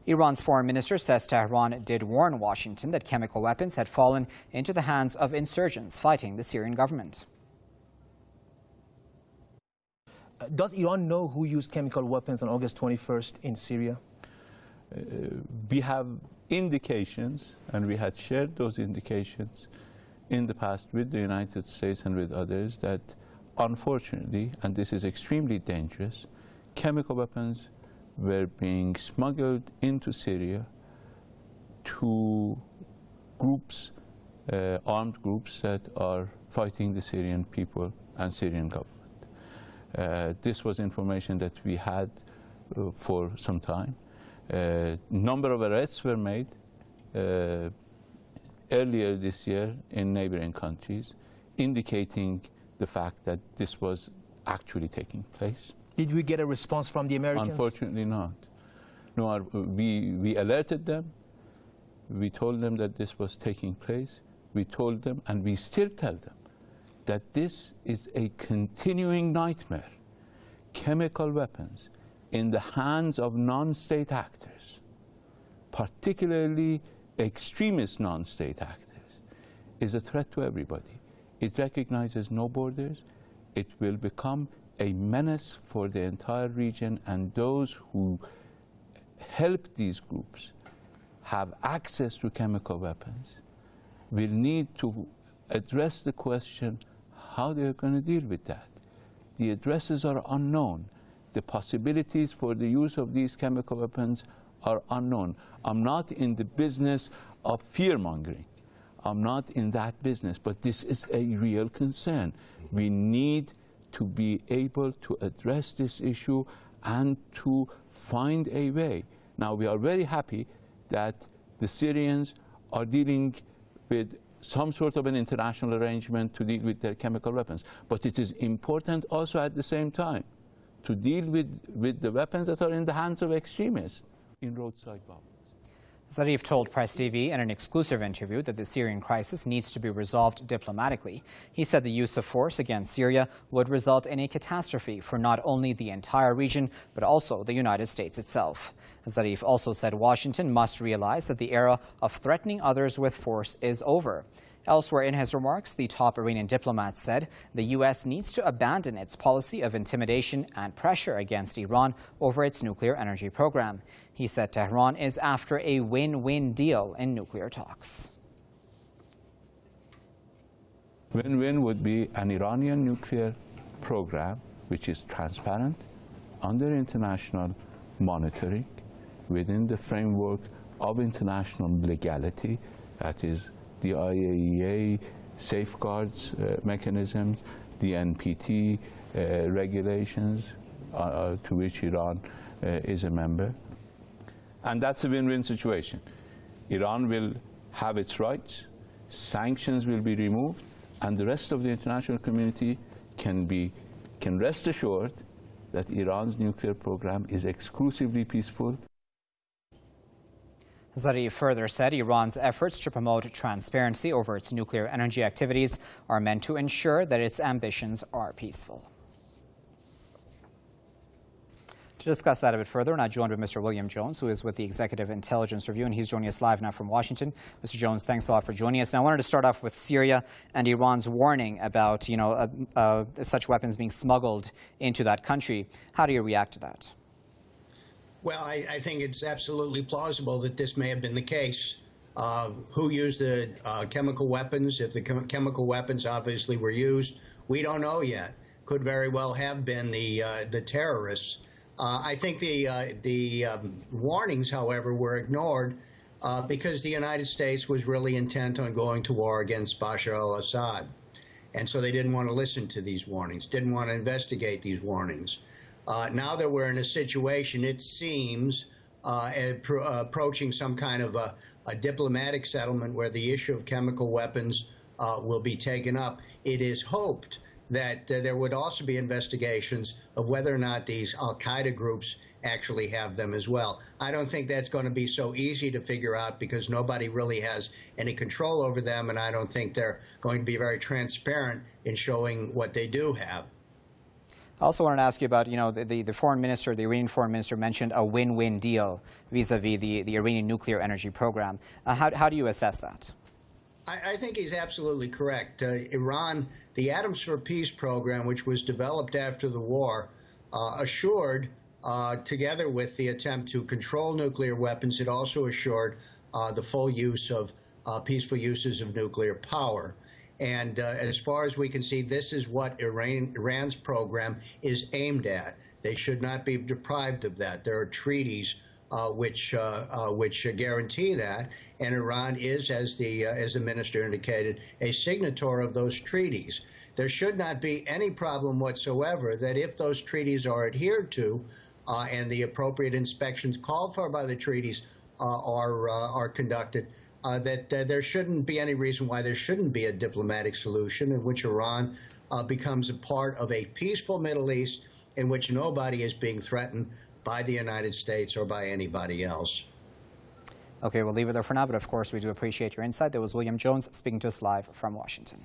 Iran's foreign minister says Tehran did warn Washington that chemical weapons had fallen into the hands of insurgents fighting the Syrian government. Does Iran know who used chemical weapons on August 21st in Syria? We have indications, and we had shared those indications in the past with the United States and with others, that unfortunately, and this is extremely dangerous, chemical weapons were being smuggled into Syria to groups, armed groups that are fighting the Syrian people and Syrian government. This was information that we had for some time. Number of arrests were made earlier this year in neighboring countries, indicating the fact that this was actually taking place. Did we get a response from the Americans? Unfortunately not. No, we alerted them. We told them that this was taking place. We told them, and we still tell them, that this is a continuing nightmare. Chemical weapons in the hands of non-state actors, particularly extremist non-state actors, is a threat to everybody. It recognizes no borders. It will become a menace for the entire region, and those who help these groups have access to chemical weapons will need to address the question how they're going to deal with that. The addresses are unknown. The possibilities for the use of these chemical weapons are unknown. I'm not in the business of fear-mongering. I'm not in that business, but this is a real concern. We need to be able to address this issue and to find a way. Now, we are very happy that the Syrians are dealing with some sort of an international arrangement to deal with their chemical weapons. But it is important also at the same time to deal with the weapons that are in the hands of extremists in roadside bombs. Zarif told Press TV in an exclusive interview that the Syrian crisis needs to be resolved diplomatically. He said the use of force against Syria would result in a catastrophe for not only the entire region, but also the United States itself. Zarif also said Washington must realize that the era of threatening others with force is over. Elsewhere in his remarks, the top Iranian diplomat said the U.S. needs to abandon its policy of intimidation and pressure against Iran over its nuclear energy program. He said Tehran is after a win-win deal in nuclear talks. Win-win would be an Iranian nuclear program which is transparent, under international monitoring, within the framework of international legality, that is the IAEA safeguards mechanisms, the NPT regulations to which Iran is a member. And that's a win-win situation. Iran will have its rights, sanctions will be removed, and the rest of the international community can rest assured that Iran's nuclear program is exclusively peaceful. Zarif further said Iran's efforts to promote transparency over its nuclear energy activities are meant to ensure that its ambitions are peaceful. To discuss that a bit further, we're now joined by Mr. William Jones, who is with the Executive Intelligence Review, and he's joining us live now from Washington. Mr. Jones, thanks a lot for joining us. And I wanted to start off with Syria and Iran's warning about, such weapons being smuggled into that country. How do you react to that? Well, I think it's absolutely plausible that this may have been the case. Who used the chemical weapons? If the chemical weapons obviously were used, we don't know yet. Could very well have been the terrorists. I think the warnings, however, were ignored because the United States was really intent on going to war against Bashar al-Assad. And so they didn't want to listen to these warnings, didn't want to investigate these warnings. Now that we're in a situation, it seems, approaching some kind of a diplomatic settlement where the issue of chemical weapons will be taken up, it is hoped that there would also be investigations of whether or not these al-Qaeda groups actually have them as well. I don't think that's going to be so easy to figure out because nobody really has any control over them, and I don't think they're going to be very transparent in showing what they do have. I also wanted to ask you about, the foreign minister, the Iranian foreign minister mentioned a win-win deal vis-a-vis the Iranian nuclear energy program. How do you assess that? I think he's absolutely correct. Iran, the Atoms for Peace program, which was developed after the war, assured, together with the attempt to control nuclear weapons, it also assured the full use of peaceful uses of nuclear power. And as far as we can see, this is what Iran's program is aimed at. They should not be deprived of that. There are treaties which guarantee that, and Iran is, as the minister indicated, a signatory of those treaties. There should not be any problem whatsoever that if those treaties are adhered to and the appropriate inspections called for by the treaties are conducted, that there shouldn't be any reason why there shouldn't be a diplomatic solution in which Iran becomes a part of a peaceful Middle East in which nobody is being threatened by the United States or by anybody else. Okay, we'll leave it there for now, but of course we do appreciate your insight. That was William Jones speaking to us live from Washington.